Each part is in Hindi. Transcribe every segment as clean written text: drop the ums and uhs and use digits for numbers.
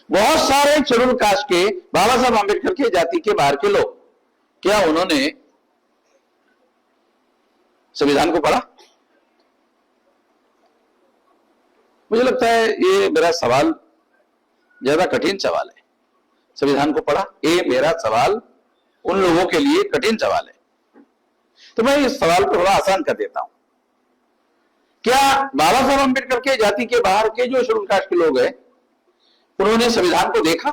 बहुत सारे शेड्यूल कास्ट के, बाबा साहब आंबेडकर के जाति के बाहर के लोग, क्या उन्होंने संविधान को पढ़ा? मुझे लगता है ये मेरा सवाल ज्यादा कठिन सवाल है। संविधान को पढ़ा, ये मेरा सवाल उन लोगों के लिए कठिन सवाल है। तो मैं इस सवाल को थोड़ा आसान कर देता हूं। क्या बाबा साहब आंबेडकर के जाति के बाहर के जो शेड्यूल कास्ट के लोग हैं, उन्होंने संविधान को देखा?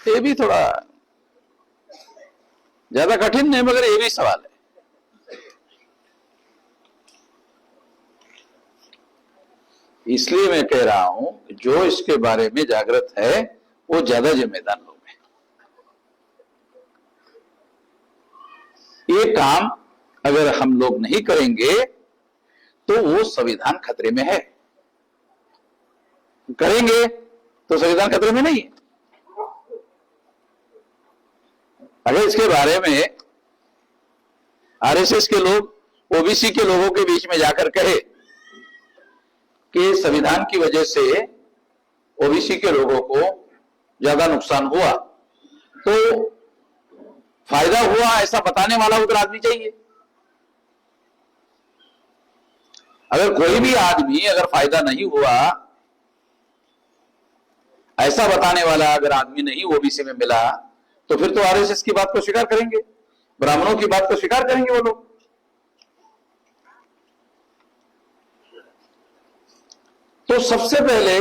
ये भी थोड़ा ज्यादा कठिन है, मगर ये भी सवाल है। इसलिए मैं कह रहा हूं, जो इसके बारे में जागृत है वो ज्यादा जिम्मेदार लोग हैं। ये काम अगर हम लोग नहीं करेंगे तो वो संविधान खतरे में है। करेंगे तो संविधान खतरे में नहीं है। अगर इसके बारे में आरएसएस के लोग ओबीसी के लोगों के बीच में जाकर कहे कि संविधान की वजह से ओबीसी के लोगों को ज्यादा नुकसान हुआ, तो फायदा हुआ ऐसा बताने वाला उधर आदमी चाहिए। अगर कोई भी आदमी अगर फायदा नहीं हुआ ऐसा बताने वाला अगर आदमी नहीं ओबीसी में मिला, तो फिर तो आरएसएस की बात को स्वीकार करेंगे, ब्राह्मणों की बात को स्वीकार करेंगे वो लोग। तो सबसे पहले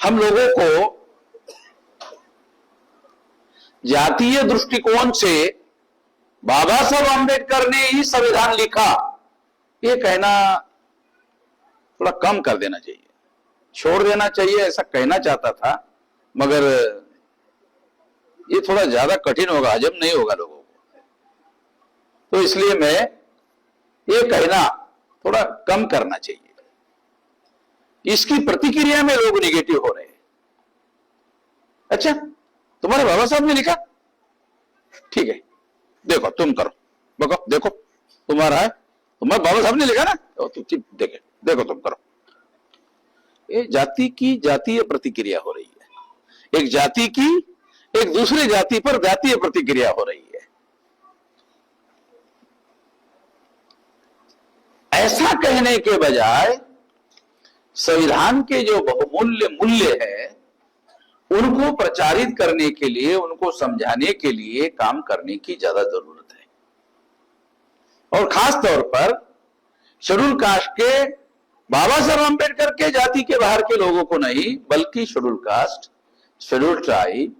हम लोगों को जातीय दृष्टिकोण से बाबा साहब आंबेडकर ने ही संविधान लिखा, ये कहना थोड़ा कम कर देना चाहिए, छोड़ देना चाहिए, ऐसा कहना चाहता था, मगर ये थोड़ा ज्यादा कठिन होगा, हजम नहीं होगा लोगों को। तो इसलिए मैं ये कहना थोड़ा कम करना चाहिए। इसकी प्रतिक्रिया में लोग निगेटिव हो रहे हैं। अच्छा, तुम्हारे बाबा साहब ने लिखा, ठीक है, देखो तुम करो, देखो तुम्हारा है, तुम्हारे बाबा साहब ने लिखा ना, तो देखे, देखो तुम करो। ये जाति की जातीय प्रतिक्रिया हो रही है। एक जाति की एक दूसरे जाति पर जातीय प्रतिक्रिया हो रही है। ऐसा कहने के बजाय संविधान के जो बहुमूल्य मूल्य है उनको प्रचारित करने के लिए, उनको समझाने के लिए काम करने की ज्यादा जरूरत है। और खास तौर पर शेड्यूल कास्ट के, बाबा साहब आंबेडकर के जाति के बाहर के लोगों को नहीं, बल्कि schedule caste, schedule tribe,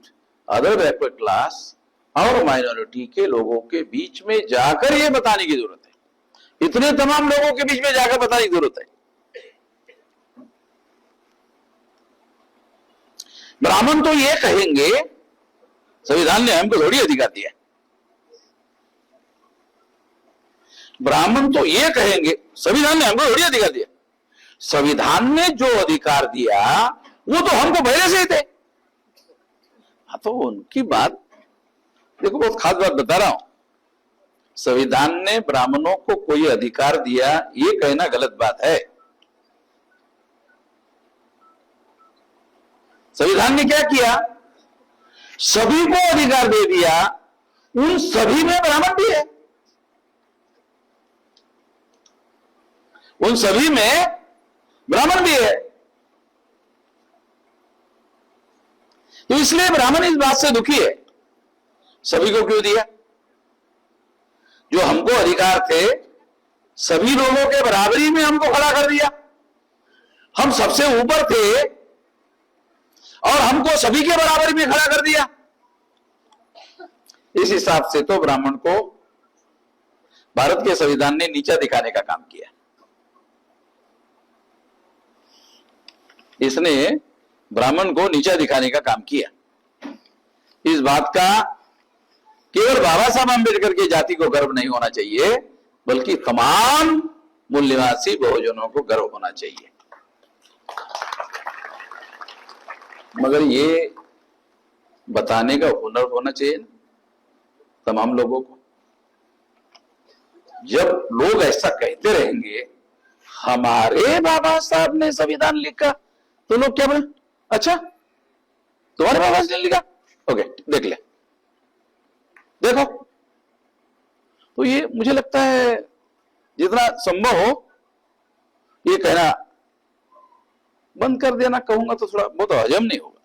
other backward class और माइनॉरिटी के लोगों के बीच में जाकर यह बताने की जरूरत है। इतने तमाम लोगों के बीच में जाकर बताने की जरूरत है। ब्राह्मण तो ये कहेंगे संविधान ने हमको थोड़ी अधिकार दिया। ब्राह्मण तो ये कहेंगे संविधान ने हमको थोड़ी अधिकार दिया। संविधान ने जो अधिकार दिया वो तो हमको पहले से ही थे। हाँ, तो उनकी बात देखो, बहुत खास बात बता रहा हूं। संविधान ने ब्राह्मणों को कोई अधिकार दिया ये कहना गलत बात है। संविधान ने क्या किया, सभी को अधिकार दे दिया, उन सभी में ब्राह्मण भी है, उन सभी में ब्राह्मण भी है। तो इसलिए ब्राह्मण इस बात से दुखी है, सभी को क्यों दिया? जो हमको अधिकार थे सभी लोगों के बराबरी में हमको खड़ा कर दिया। हम सबसे ऊपर थे और हमको सभी के बराबरी में खड़ा कर दिया। इस हिसाब से तो ब्राह्मण को भारत के संविधान ने नीचा दिखाने का काम किया। इसने ब्राह्मण को नीचा दिखाने का काम किया। इस बात का केवल बाबा साहब आंबेडकर की जाति को गर्व नहीं होना चाहिए, बल्कि तमाम मूल्यवासी बहुजनों को गर्व होना चाहिए। मगर ये बताने का हुनर होना चाहिए ना तमाम लोगों को। जब लोग ऐसा कहते रहेंगे, हमारे बाबा साहब ने संविधान लिखा, तो लोग क्या बोले, अच्छा तुम्हारे बाबा साहब ने लिखा, ओके देख ले, देखो। तो ये मुझे लगता है जितना संभव हो ये कहना बंद कर देना, कहूंगा तो थोड़ा बहुत हजम नहीं होगा।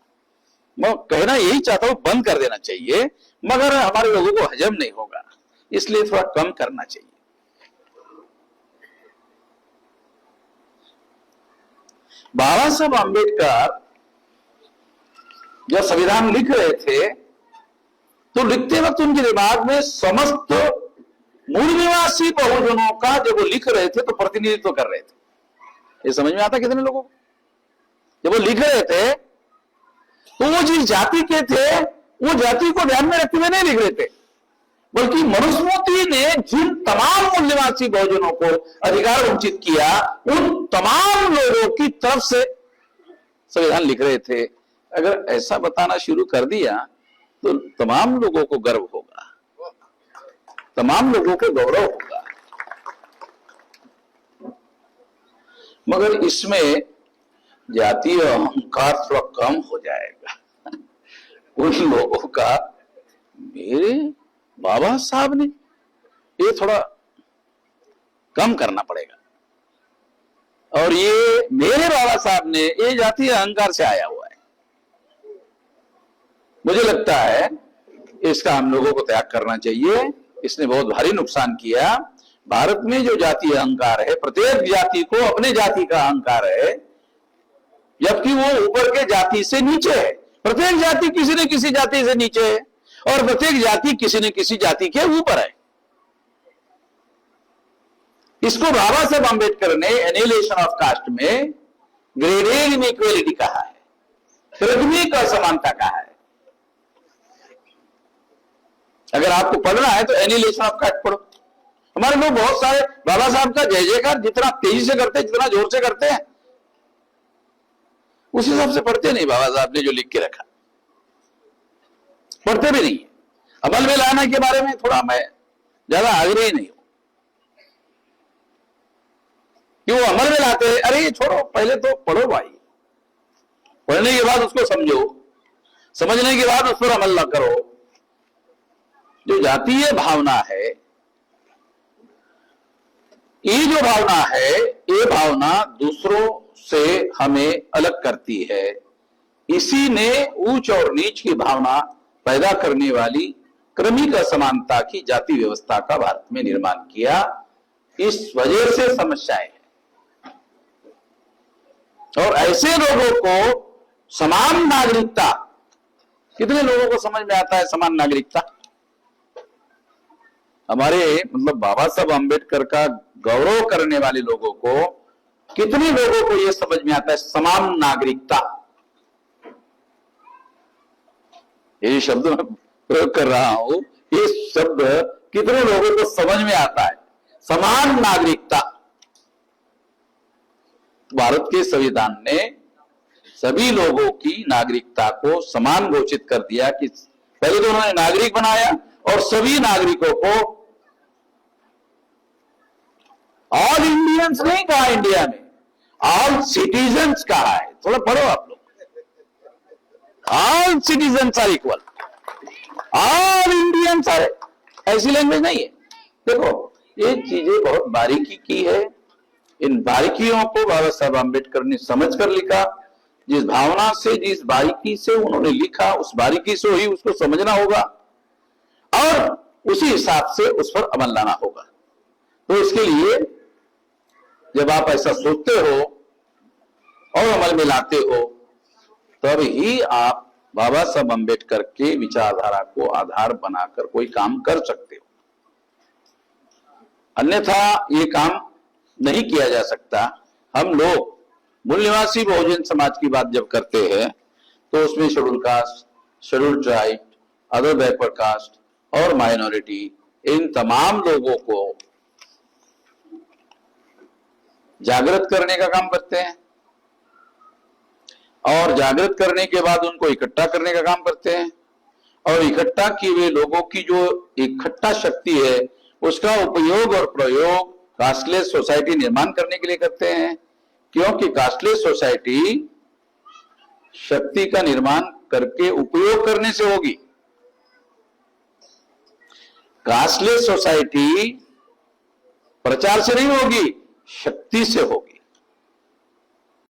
मैं कहना यही चाहता हूं, बंद कर देना चाहिए, मगर हमारे लोगों को हजम नहीं होगा, इसलिए थोड़ा कम करना चाहिए। बाबा साहब आंबेडकर जब संविधान लिख रहे थे तो लिखते वक्त उनके दिमाग में समस्त मूल निवासी बहुजनों का जब वो लिख रहे थे तो प्रतिनिधित्व कर रहे थे। ये समझ में आता कितने लोगों को? जब वो लिख रहे थे तो वो जिस जाति के थे वो जाति को ध्यान में रखते हुए नहीं लिख रहे थे, बल्कि मनुस्मृति ने जिन तमाम मूल निवासी बहुजनों को अधिकार वंचित किया उन तमाम लोगों की तरफ से संविधान लिख रहे थे। अगर ऐसा बताना शुरू कर दिया तो तमाम लोगों को गर्व होगा, तमाम लोगों को गौरव होगा, मगर इसमें जातीय अहंकार थोड़ा कम हो जाएगा। उन लोगों का मेरे बाबा साहब ने, ये थोड़ा कम करना पड़ेगा। और ये मेरे बाबा साहब ने, ये जातीय अहंकार से आया हुआ है। मुझे लगता है इसका हम लोगों को त्याग करना चाहिए। इसने बहुत भारी नुकसान किया। भारत में जो जातीय अहंकार है, प्रत्येक जाति को अपने जाति का अहंकार है, जबकि वो ऊपर के जाति से नीचे है। प्रत्येक जाति किसी न किसी जाति से नीचे है और प्रत्येक जाति किसी न किसी जाति के ऊपर है। इसको बाबा साहब आंबेडकर ने एनिहिलेशन ऑफ कास्ट में ग्रेडेड इनइक्वालिटी कहा है, प्राथमिक असमानता कहा है। अगर आपको पढ़ना है तो एनिहिलेशन ऑफ कास्ट पढ़ो। हमारे लोग बहुत सारे बाबा साहब का जय जयकार जितना तेजी से करते हैं, जितना जोर से करते हैं, उस हिसाब से पढ़ते नहीं। बाबा साहब ने जो लिख के रखा पढ़ते भी नहीं। अमल में लाने के बारे में थोड़ा मैं ज्यादा आग्रही नहीं हूं, क्यों अमल में लाते हैं। अरे ये छोड़ो, पहले तो पढ़ो भाई, पढ़ने के बाद उसको समझो, समझने के बाद उस पर अमल न करो। जो जातीय भावना है, ये जो भावना है, ये भावना दूसरों से हमें अलग करती है। इसी ने ऊंच और नीच की भावना पैदा करने वाली क्रमिक असमानता की जाति व्यवस्था का भारत में निर्माण किया। इस वजह से समस्याएं हैं। और ऐसे लोगों को समान नागरिकता, कितने लोगों को समझ में आता है समान नागरिकता? हमारे मतलब बाबा साहब आंबेडकर का गौरव करने वाले लोगों को, कितने लोगों को यह समझ में आता है समान नागरिकता? ये शब्द मैं प्रयोग कर रहा हूं, ये शब्द कितने लोगों को समझ में आता है समान नागरिकता? भारत के संविधान ने सभी लोगों की नागरिकता को समान घोषित कर दिया कि पहले तो उन्होंने नागरिक बनाया और सभी नागरिकों को, ऑल इंडियंस नहीं कहा इंडिया में, ऑल सिटीजन्स कहा है। थोड़ा पढ़ो आप लोग, all citizens are equal, all Indians are, ऐसी लैंग्वेज नहीं है। देखो ये चीजें बहुत बारीकी की है। इन बारीकियों को बाबा साहब आंबेडकर ने समझ कर लिखा। जिस भावना से, जिस बारीकी से उन्होंने लिखा, उस बारीकी से ही उसको समझना होगा और उसी हिसाब से उस पर अमल लाना होगा। तो इसके लिए जब आप ऐसा सोचते हो और अमल में लाते हो, तब ही आप बाबा साहब आंबेडकर के विचारधारा को आधार बनाकर कोई काम कर सकते हो। अन्यथा ये काम नहीं किया जा सकता। हम लोग मूल निवासी बहुजन समाज की बात जब करते हैं तो उसमें schedule caste, schedule tribe, other backward caste और माइनॉरिटी, इन तमाम लोगों को जागृत करने का काम करते हैं और जागृत करने के बाद उनको इकट्ठा करने का काम करते हैं। और इकट्ठा किए हुए लोगों की जो इकट्ठा शक्ति है उसका उपयोग और प्रयोग कास्टलेस सोसाइटी निर्माण करने के लिए करते हैं, क्योंकि कास्टलेस सोसाइटी शक्ति का निर्माण करके उपयोग करने से होगी। कास्टलेस सोसाइटी प्रचार से नहीं होगी, शक्ति से होगी।